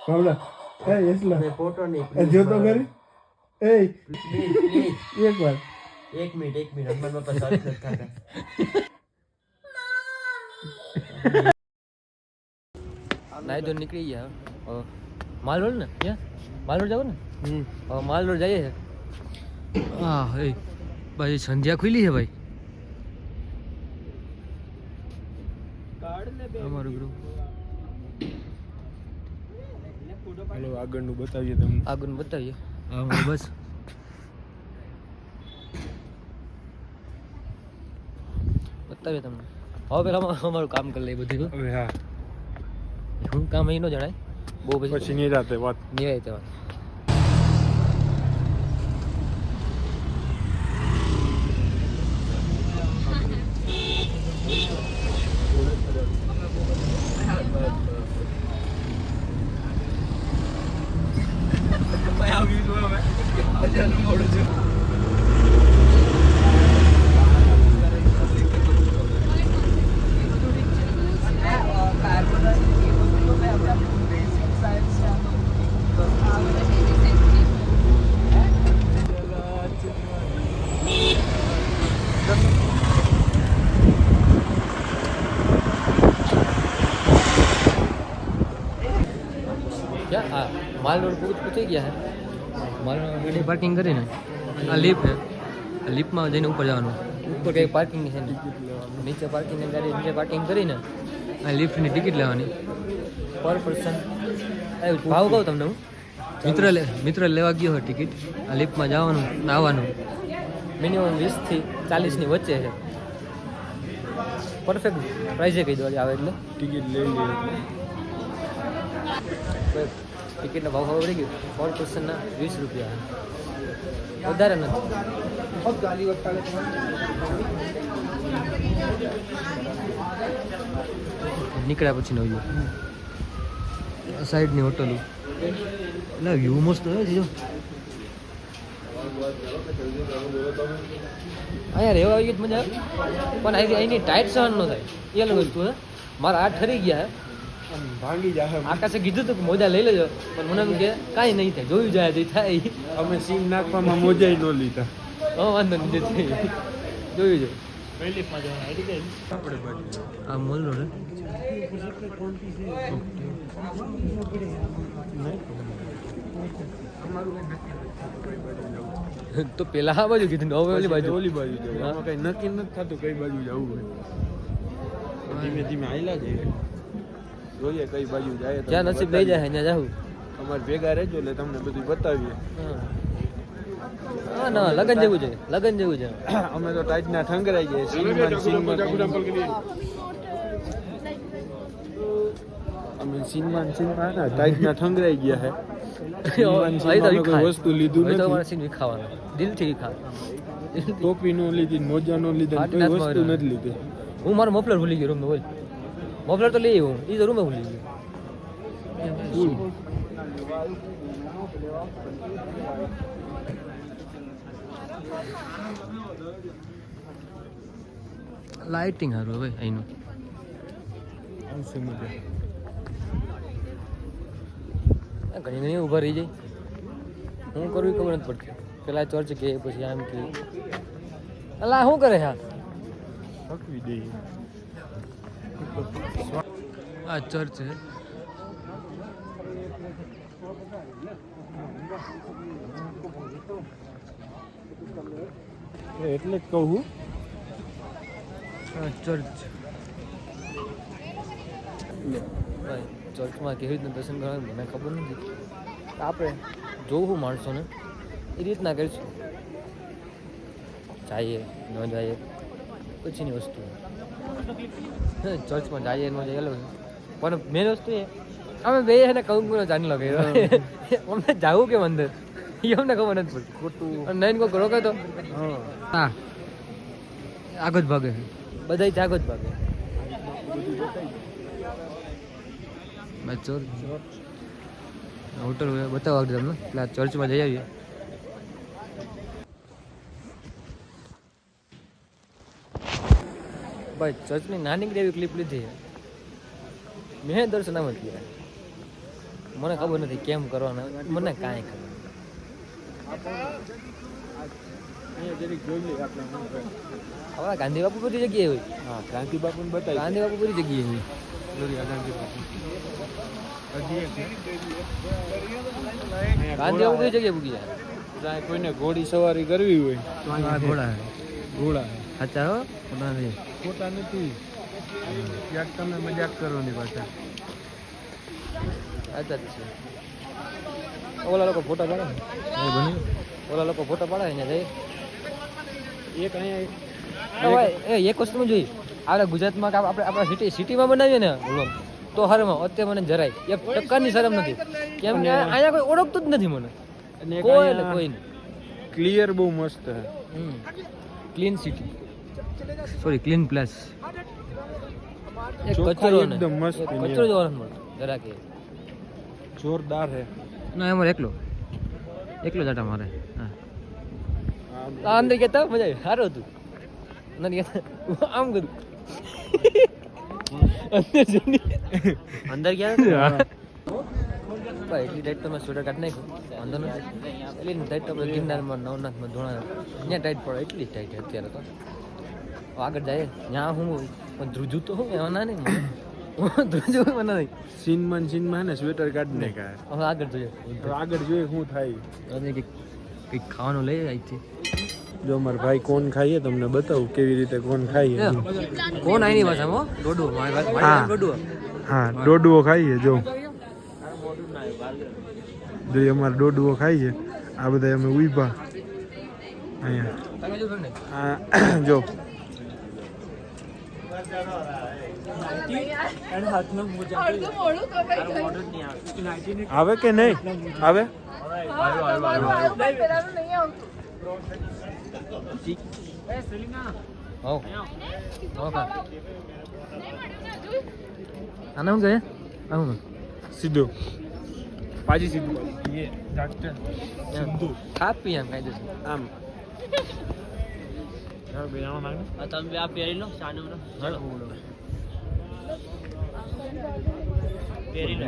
બાબલા એ એસલા photo નહીં જો તો કરી એ પ્લીઝ એક વાર એક મિનિટ હનુમાન બાપા સર્ચ કરતા હતા નાઈ તો નીકળી ગયા માલ રોડ ને ક્યાં માલ રોડ જાવ ને માલ રોડ જઈએ છે હા હે ભાઈ સંધ્યા ખુલી છે ભાઈ અમારું ગ્રુપ હાલો આગળનું બતાવીએ તમને આગળનું બતાવીએ હા બસ બતાવીએ તમને હવે પેલા અમારું કામ કરી લઈએ બધું હવે હા શું કામ અહીં ન જણાય બહુ પછી નિરાતે વાત નિરાતે વાત माल रोड पूछे गया है माल गाड़ी पार्किंग કરીને આ લિફ્ટ है લિફ્ટમાં જઈને ઉપર જવાનું ઉપર કઈ પાર્કિંગ છે નીચે પાર્કિંગની ગાડી નીચે પાર્કિંગ કરીને આ લિફ્ટની ટિકિટ લેવાની પર પર્સન ભાવ કહું તમને હું મિત્ર લેવા ગયો હોય ટિકિટ આ લિફ્ટમાં જવાનું આવવાનું મિનિમમ 20 થી 40 ની વચ્ચે છે પરફેક્ટ પ્રાઇસ કઈ દો આવે એટલે ટિકિટ લઈ લઈએ ટિકિટનો ભાવ ખબર પડી ગયો પર પર્સનના 20 રૂપિયા વધારે નથી નીકળ્યા પછી નો વ્યૂ સાઈડની હોટલ એટલે વ્યૂ મસ્ત હોય છે જો અહીંયા રહેવા આવી મજા પણ અહીંની ટાઈટ સહન ન થાય એ અલગ વસ્તુ છે મારા હાથ ઠરી ગયા ભાંગી જાય આકાશે કીધું હતું કે મોજા લઈ લેજો પણ મને એમ કે કાંઈ નહીં થાય જોયું જાય તો થાય અમે સીમ નાખવામાં મોજાઈ ન લીધા હા વાંધો નહીં જોયું જો આ મોલ રોડ તો પેલા આ બાજુ કીધું હવે ઓલી બાજુ જવું કઈ નક્કી નથી થતું કઈ બાજુ જવું હોય ધીમે ધીમે આયલા જઈએ જોઈએ કઈ બાજુ જાય જ્યાં નસીબ લઈ જાય ત્યાં જાવું અમારે ભેગા રહેજો એટલે તમને બધું બતાવીએ હા ના લગન જેવું છે લગન જેવું છે અમે તો ટાઈટ ના ઠંગરાઈ જાય સીનમાં અમે સીનમાં ટાઈટ ના ઠંગરાઈ ગયા હે કોઈ વસ્તુ લીધું નથી ખાવાનું દિલથી ખાવાનું ટોપી નો લીધી મોજા નો લીધા કોઈ વસ્તુ નથી લીધી હું મારો મફલર ભૂલી ગયો રૂમ બોલ મફલર તો લઈ હું એ તો રૂમે ભૂલી ગયો લાઇટિંગ હારું હવે અહીંનું ઘણી ઘણી ઊભા રહી જાય હું કરું ખબર નથી પડતી પેલા ચર્ચ કે પછી આમ કે અલા શું કરે છે થકવી દઈએ આ ચર્ચ છે એટલે જ કહું આ ચર્ચ ચર્ચમાં કેવી રીતના દર્શન કરવાનું મને ખબર નથી આપણે જોવું માણસોને એ રીતના કરીશું જઈએ ન જઈએ પછીની વસ્તુ ચર્ચમાં જઈએ ન જઈએ અલગ પણ મેન વસ્તુ એ અમે બે એને કંકુનો ચાંદલો કર્યો અમને જવું કેમ અંદર એ અમને ખબર નથી પડતી ખોટું નહીં કોઈ રોકે તો હા આગળ જ ભાગે બધા આગળ જ ભાગે ચર્ચ હોટલ બતાવવા તમને એટલે આ ચર્ચમાં જઈ આવીએ ભાઈ ચર્ચની નાની એવી ક્લિપ લીધી મેં દર્શન આમ જ કર્યા મને ખબર નથી કેમ કરવાના, મને કાંઈ ખબર. અહીંયા જરીક જોઈ લઈએ આપણે શું કરે. આપણા ગાંધી બાપુ બધી જગ્યાએ હોય. હા ગાંધી બાપુને બતાવી. ગાંધી બાપુ બધી જગ્યાએ હોય. લોરિયા ગાંધી બાપુ હજી એક છે. ગાંધી બાપુ બધી જગ્યાએ પૂકી જાય. ત્યાં કોઈને ઘોડી સવારી કરવી હોય તો અહીંયા છે. ઘોડા ઘોડા સાચા હો, ખોટા નથી. ખોટા નથી. ક્યાંક તમે મજાક કરો ની પાછા. સાચા જ છે. ઓલા લોકો ફોટા પાડે ને, ઓલા લોકો ફોટા પાડે ને જઈ. એક અહીંયા એક વસ્તુ માં જોઈએ, આપણે ગુજરાતમાં કે આપણે સિટીમાં બનાવીએ ને vlog, તો હરમાં અત્યારે મને જરાય એક ટકાની શરમ નથી. કેમ કે અહીંયા કોઈ ઓળખતું જ નથી મને, અને એક કોઈ અહીંયા કોઈ નહીં. ક્લિયર બહુ મસ્ત છે. Clean city, sorry clean place. એક ચોખ્ખાઈ કચરો ને એકદમ મસ્ત એક છે. કચરો જોવા નથી મળતો જરાક. જોરદાર છે. ના એમાં એકલો જાટા મારે. હા આ અંદર કહેતા મજા આવી, સારું હતું. અંદર કહેતા આમ કરું અંદર જઈને અંદર ગયા ભાઈ એટલી ટાઈટ તો મેં સ્વેટર કાઢી નાખ્યું, વાંધો નથી. એટલી ટાઈટ તો આપણે ગિરનારમાં નવનાથમાં ધોણા ત્યાં ટાઈટ પડે, એટલી ટાઈટ અત્યારે તો. આગળ જાય ત્યાં હું પણ ધ્રુજું તો હું એવા ના નહીં મને, ધ્રુજું મને નહીં. સીનમાં હે ને સ્વેટર કાઢી નાખ્યા. હવે આગળ જોઈએ, હવે આગળ જોઈએ શું થાય. અને કંઈક ખાવાનું લઈ આવી. જો મારા ભાઈ કોણ ખાઈએ તમને બતાવું કેવી રીતે કોણ ખાઈએ. કોણ આની ભાષામાં ડોડું, હા. ડોડું. હા ડોડુઓ ખાઈએ. જો જોઈએ અમારે ડોડુઓ ખાઈએ. આ બધા અમે ઉભા અહીંયા. જો આવે કે નહીં આવે. આને શું કહે? આવું સીધું પાજી સીધું ये डॉक्टर સીધું ખા પી એમ કાયદે આમ તમે બે આ પહેરી લો સાનું પહેરી લો.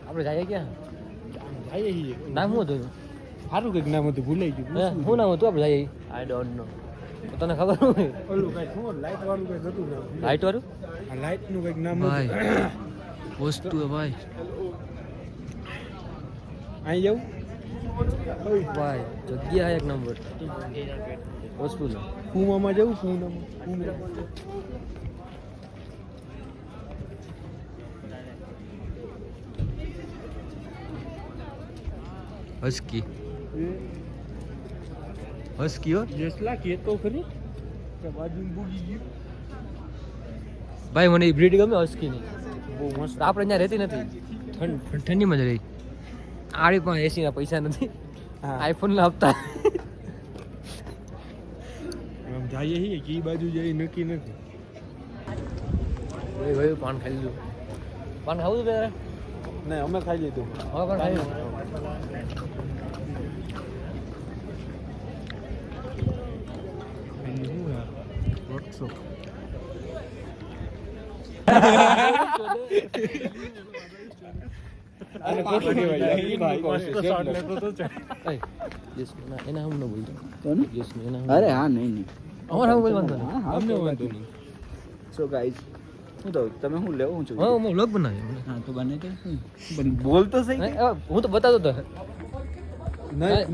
આપણે જઈએ ક્યાં? નામ શું હતું? સારું કંઈક નામ હતું ભૂલાઈ ગયું. શું નામ હતું આપણે જઈએ? I don't know. તને ખબર હોય? ઓલું કઈ શું લાઈટ વાળું કઈ હતું ને. લાઈટ વાળું? આ લાઈટ નું કઈક નામ ભાઈ હતું. વસ્તુ હે ભાઈ. અહીં જવું ભાઈ જગ્યા એક નંબર વસ્તુ છે. પૂમામાં જવું. પૂમામાં હસ્કી હસ્કી હો જેસલા કે તો ખરી કે બાજુ બુગી ગયું. ભાઈ મને એ બ્રીડ ગમે હસ્કી ની. બહુ મસ્ત. આપણે ત્યાં રહેતી નથી, ઠંડીમાં જ રહી. આડી પણ એસી ના પૈસા નથી, હા આઈફોન ના હપ્તા. આમ જઈએ છીએ કે ઈ બાજુ જઈ નક્કી નથી. ભાઈ પાન ખાઈ લીધું. પાન ખાવું છે પેલા? નહીં અમે ખાઈ લીધું. હવે પણ ખાઈ લીધું. અરે હા નહીં અમને વાંધો નહીં. સો ગાઈઝ હું તો તમે હું લેવું છું હા હું વ્લોગ બનાવ્યો. હા તો બને તો બોલ તો સહી. હું તો બતાવતો હતો. નહીં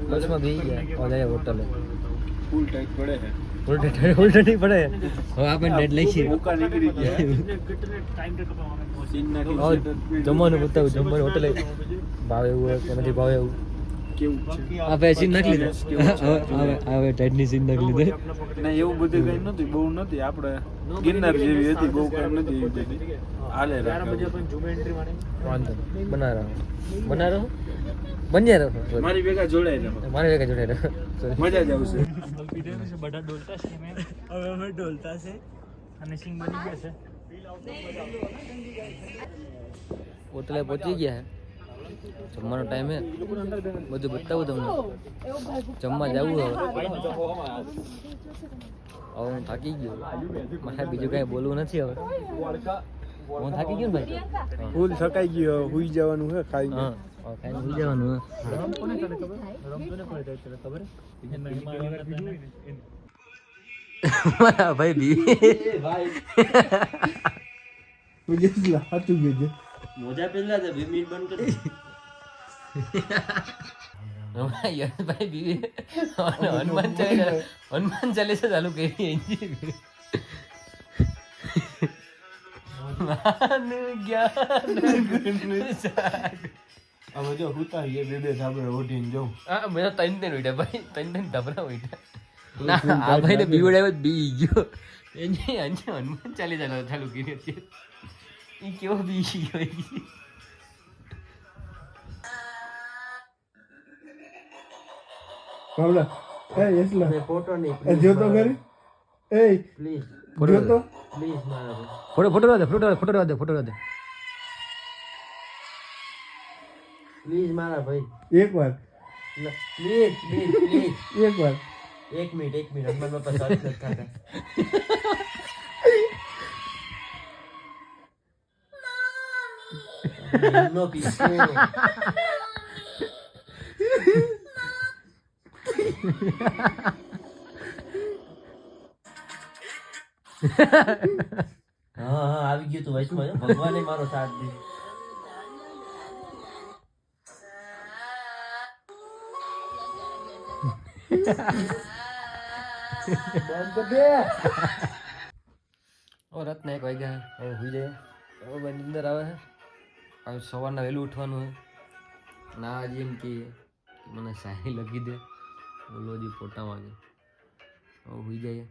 બસમાં બેસી ગયા જાય હોટલે. ફૂલ ટાઈટ પડે છે. ઉલટા નહીં પડે. હવે આપણે ડેડ લઈશી. મોકા નીકળી ગયા. જમવાનું બતાવું, જમવાનું હોટલે ભાવ એવું હોય કે નથી ભાવ એવું. કેવું છે આ ભાઈ સીન નાખી લીધા હવે ટાઈટની સીન નાખી લીધા ના એવું બધું કઈ નથી બહુ નથી આપણે ગિરનાર જેવી હતી બહુ કઈ નથી એવી બધી હાલે વાંધો બના રહો બન્યા રહો મારી ભેગા જોડાય રહો મારે ભેગા જોડે રહો મજા જ આવશે બધા ડોલતા છે હવે અમે ડોલતા છે અને સિંગ બની ગયા છે હોટલે પહોંચી ગયા છે જમવાનો ટાઈમ હે બધું બતાવું તમને જમવા જવું હવે હું થાકી ગયો મારે બીજું કઈ બોલવું નથી હવે હું થાકી ગયો ને ભાઈ ફૂલ થકાઈ ગયો હુઈ જવાનું હે ખાઈ હા ખાઈને સુઈ જવાનું મારા ભાઈ બીવી મોજા પહેલા તો 2 મિનિટ બંધ કરી ભાઈ બીવી હનુમાન ચાલીસા ચાલુ કરી હવે જો હુતા એ બે ધાબળે ઓઢીને જવું મેં ત્રણ ઉઠ્યા ભાઈ ત્રણ ધાબરા ઉઠ્યા ના આ ભાઈ ને બીવડાવ્યો બી ગયો એને હનુમાન ચાલીસા ચાલુ કરી હતી એ કેવો બી ગયો બાબલા એ યસલા ફોટો નહીં જો તો ખરી એ પ્લીઝ જો તો પ્લીઝ મારા ફોટો દે પ્લીઝ મારા ભાઈ એકવાર પ્લીઝ એકવાર એક મિનિટ હનુમાન બાપા સાથ નથી થતા નો પીસો હા આવી ગયું તું વચમાં ભગવાને મારો સાથ દીધો રાતના 1 વાગ્યા હવે સુઈ જાય હવે નીંદર આવે છે હવે સવારના વહેલું ઉઠવાનું હોય ના હજી એમ કે મને શાહી લખી દે બોલો હજી ફોટા માંગે હવે સુઈ જાય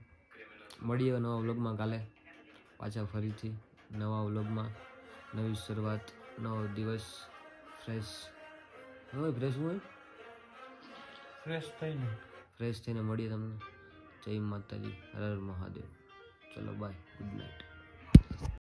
મળીએ નવા વ્લોગમાં કાલે પાછા ફરીથી નવા વ્લોગમાં નવી શરૂઆત નવો દિવસ ફ્રેશ હોય ફ્રેશ થઈને મળીએ તમને જય માતાજી હર હર મહાદેવ ચલો બાય ગુડ નાઇટ